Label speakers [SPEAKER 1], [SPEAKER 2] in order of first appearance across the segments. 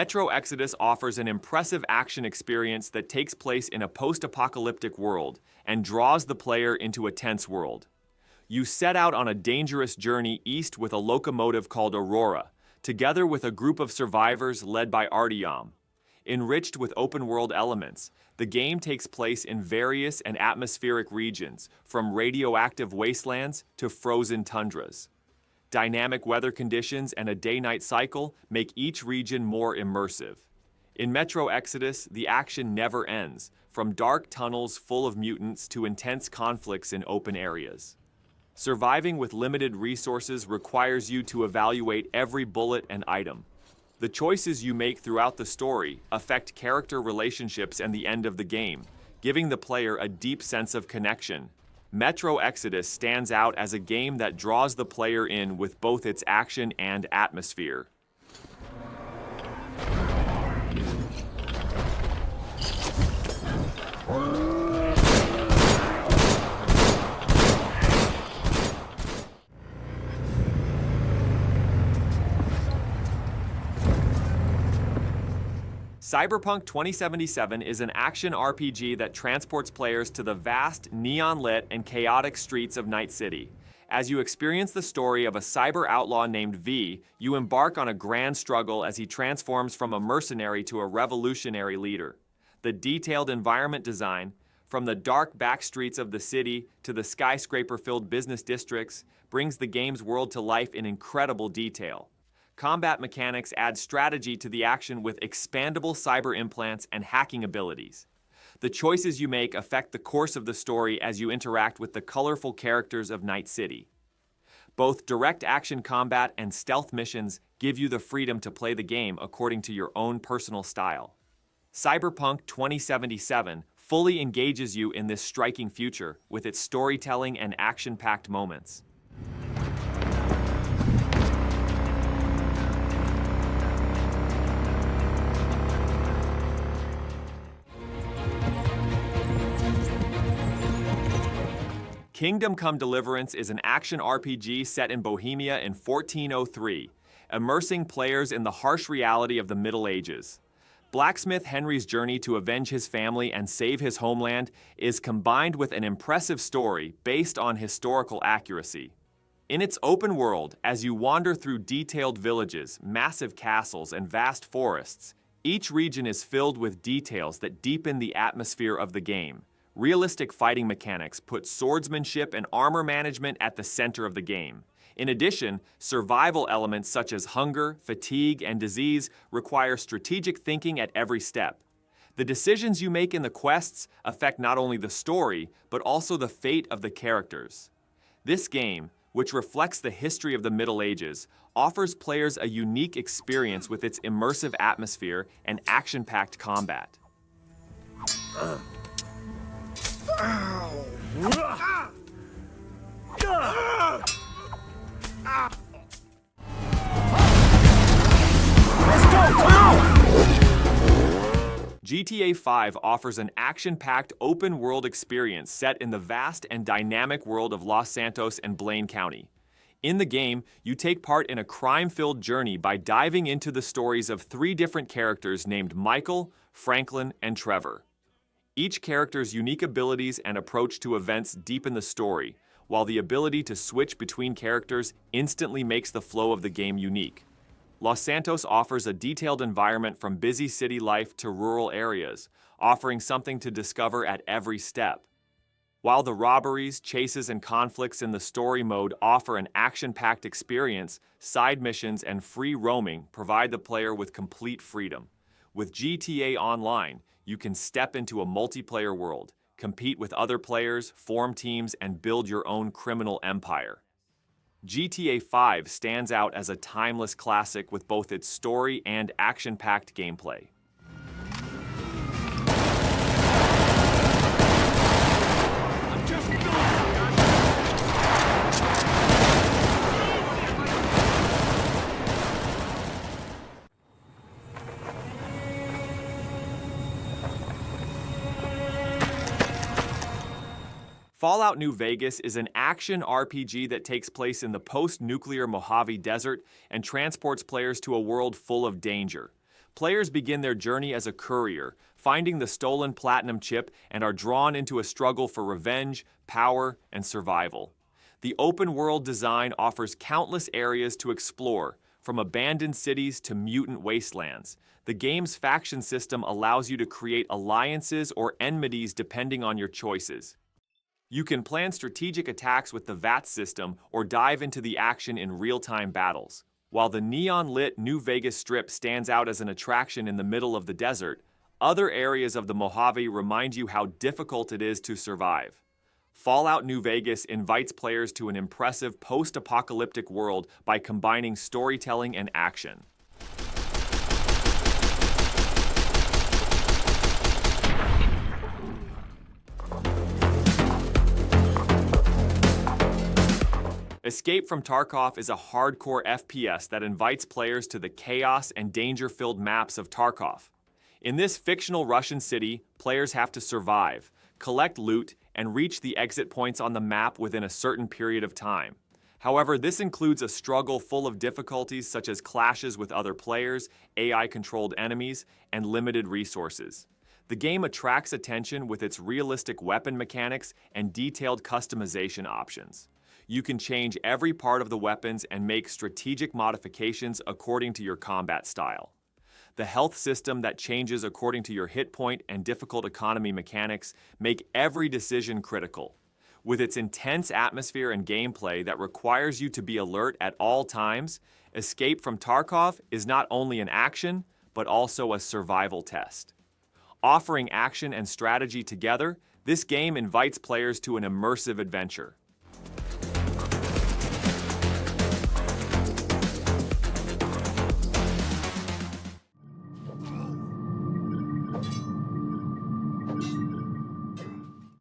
[SPEAKER 1] Metro Exodus offers an impressive action experience that takes place in a post-apocalyptic world and draws the player into a tense world. You set out on a dangerous journey east with a locomotive called Aurora, together with a group of survivors led by Artyom. Enriched with open-world elements, the game takes place in various and atmospheric regions, from radioactive wastelands to frozen tundras. Dynamic weather conditions and a day-night cycle make each region more immersive. In Metro Exodus, the action never ends, from dark tunnels full of mutants to intense conflicts in open areas. Surviving with limited resources requires you to evaluate every bullet and item. The choices you make throughout the story affect character relationships and the end of the game, giving the player a deep sense of connection. Metro Exodus stands out as a game that draws the player in with both its action and atmosphere. Cyberpunk 2077 is an action RPG that transports players to the vast, neon-lit, and chaotic streets of Night City. As you experience the story of a cyber outlaw named V, you embark on a grand struggle as he transforms from a mercenary to a revolutionary leader. The detailed environment design, from the dark back streets of the city to the skyscraper-filled business districts, brings the game's world to life in incredible detail. Combat mechanics add strategy to the action with expandable cyber implants and hacking abilities. The choices you make affect the course of the story as you interact with the colorful characters of Night City. Both direct action combat and stealth missions give you the freedom to play the game according to your own personal style. Cyberpunk 2077 fully engages you in this striking future with its storytelling and action-packed moments. Kingdom Come Deliverance is an action RPG set in Bohemia in 1403, immersing players in the harsh reality of the Middle Ages. Blacksmith Henry's journey to avenge his family and save his homeland is combined with an impressive story based on historical accuracy. In its open world, as you wander through detailed villages, massive castles, and vast forests, each region is filled with details that deepen the atmosphere of the game. Realistic fighting mechanics put swordsmanship and armor management at the center of the game. In addition, survival elements such as hunger, fatigue, and disease require strategic thinking at every step. The decisions you make in the quests affect not only the story, but also the fate of the characters. This game, which reflects the history of the Middle Ages, offers players a unique experience with its immersive atmosphere and action-packed combat. GTA 5 offers an action-packed open-world experience set in the vast and dynamic world of Los Santos and Blaine County. In the game, you take part in a crime-filled journey by diving into the stories of 3 different characters named Michael, Franklin, and Trevor. Each character's unique abilities and approach to events deepen the story, while the ability to switch between characters instantly makes the flow of the game unique. Los Santos offers a detailed environment from busy city life to rural areas, offering something to discover at every step. While the robberies, chases, and conflicts in the story mode offer an action-packed experience, side missions and free roaming provide the player with complete freedom. With GTA Online, you can step into a multiplayer world, compete with other players, form teams, and build your own criminal empire. GTA 5 stands out as a timeless classic with both its story and action-packed gameplay. Fallout New Vegas is an action RPG that takes place in the post-nuclear Mojave Desert and transports players to a world full of danger. Players begin their journey as a courier, finding the stolen platinum chip, and are drawn into a struggle for revenge, power, and survival. The open-world design offers countless areas to explore, from abandoned cities to mutant wastelands. The game's faction system allows you to create alliances or enmities depending on your choices. You can plan strategic attacks with the VAT system or dive into the action in real-time battles. While the neon-lit New Vegas Strip stands out as an attraction in the middle of the desert, other areas of the Mojave remind you how difficult it is to survive. Fallout New Vegas invites players to an impressive post-apocalyptic world by combining storytelling and action. Escape from Tarkov is a hardcore FPS that invites players to the chaos and danger-filled maps of Tarkov. In this fictional Russian city, players have to survive, collect loot, and reach the exit points on the map within a certain period of time. However, this includes a struggle full of difficulties such as clashes with other players, AI-controlled enemies, and limited resources. The game attracts attention with its realistic weapon mechanics and detailed customization options. You can change every part of the weapons and make strategic modifications according to your combat style. The health system that changes according to your hit point and difficult economy mechanics make every decision critical. With its intense atmosphere and gameplay that requires you to be alert at all times, Escape from Tarkov is not only an action, but also a survival test. Offering action and strategy together, this game invites players to an immersive adventure.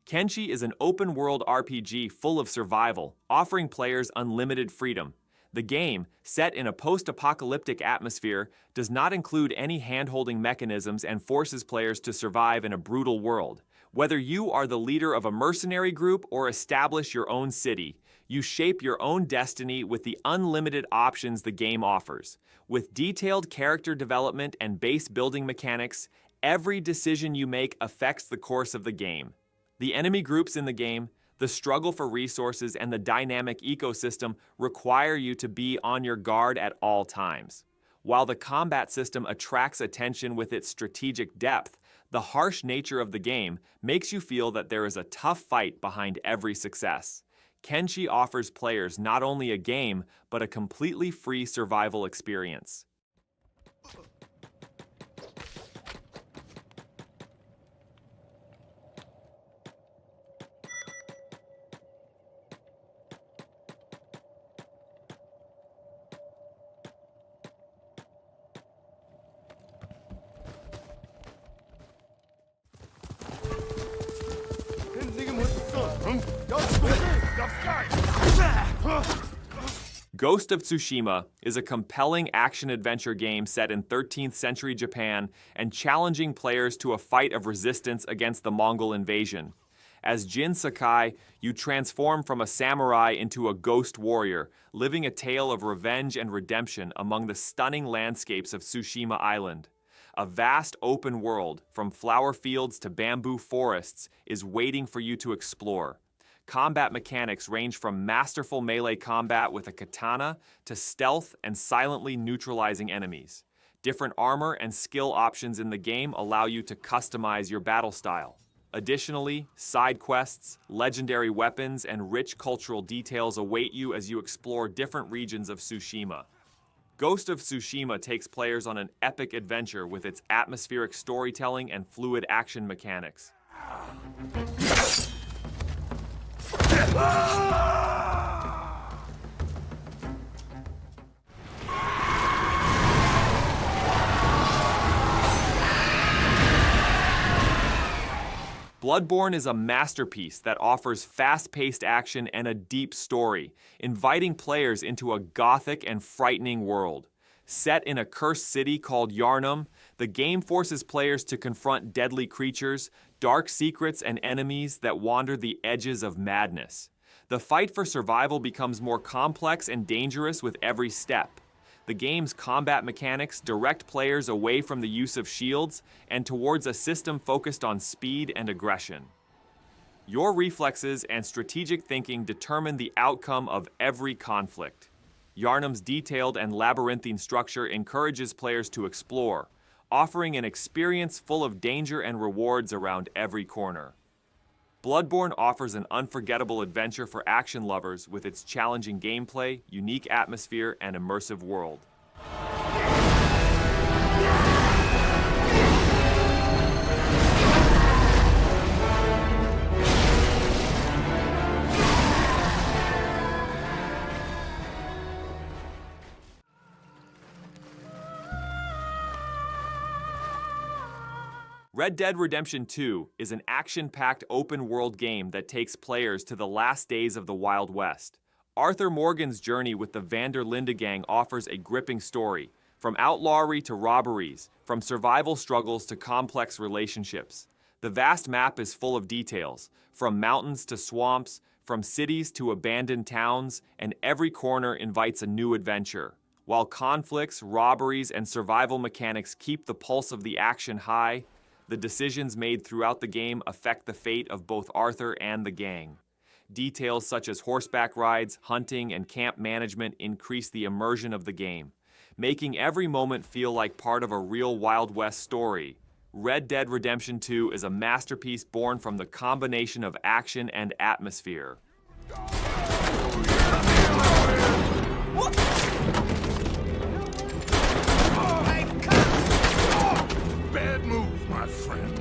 [SPEAKER 1] Kenshi is an open-world RPG full of survival, offering players unlimited freedom. The game, set in a post-apocalyptic atmosphere, does not include any hand-holding mechanisms and forces players to survive in a brutal world. Whether you are the leader of a mercenary group or establish your own city, you shape your own destiny with the unlimited options the game offers. With detailed character development and base building mechanics, every decision you make affects the course of the game. The enemy groups in the game, the struggle for resources, and the dynamic ecosystem require you to be on your guard at all times. While the combat system attracts attention with its strategic depth, the harsh nature of the game makes you feel that there is a tough fight behind every success. Kenshi offers players not only a game, but a completely free survival experience. Ghost of Tsushima is a compelling action-adventure game set in 13th century Japan and challenging players to a fight of resistance against the Mongol invasion. As Jin Sakai, you transform from a samurai into a ghost warrior, living a tale of revenge and redemption among the stunning landscapes of Tsushima Island. A vast open world, from flower fields to bamboo forests, is waiting for you to explore. Combat mechanics range from masterful melee combat with a katana to stealth and silently neutralizing enemies. Different armor and skill options in the game allow you to customize your battle style. Additionally, side quests, legendary weapons, and rich cultural details await you as you explore different regions of Tsushima. Ghost of Tsushima takes players on an epic adventure with its atmospheric storytelling and fluid action mechanics. Bloodborne is a masterpiece that offers fast-paced action and a deep story, inviting players into a gothic and frightening world. Set in a cursed city called Yharnam, the game forces players to confront deadly creatures, dark secrets, and enemies that wander the edges of madness. The fight for survival becomes more complex and dangerous with every step. The game's combat mechanics direct players away from the use of shields and towards a system focused on speed and aggression. Your reflexes and strategic thinking determine the outcome of every conflict. Yharnam's detailed and labyrinthine structure encourages players to explore, offering an experience full of danger and rewards around every corner. Bloodborne offers an unforgettable adventure for action lovers with its challenging gameplay, unique atmosphere, and immersive world. Red Dead Redemption 2 is an action-packed open-world game that takes players to the last days of the Wild West. Arthur Morgan's journey with the Van der Linde gang offers a gripping story, from outlawry to robberies, from survival struggles to complex relationships. The vast map is full of details, from mountains to swamps, from cities to abandoned towns, and every corner invites a new adventure. While conflicts, robberies, and survival mechanics keep the pulse of the action high, the decisions made throughout the game affect the fate of both Arthur and the gang. Details such as horseback rides, hunting, and camp management increase the immersion of the game, making every moment feel like part of a real Wild West story. Red Dead Redemption 2 is a masterpiece born from the combination of action and atmosphere.
[SPEAKER 2] Bad move, my friend.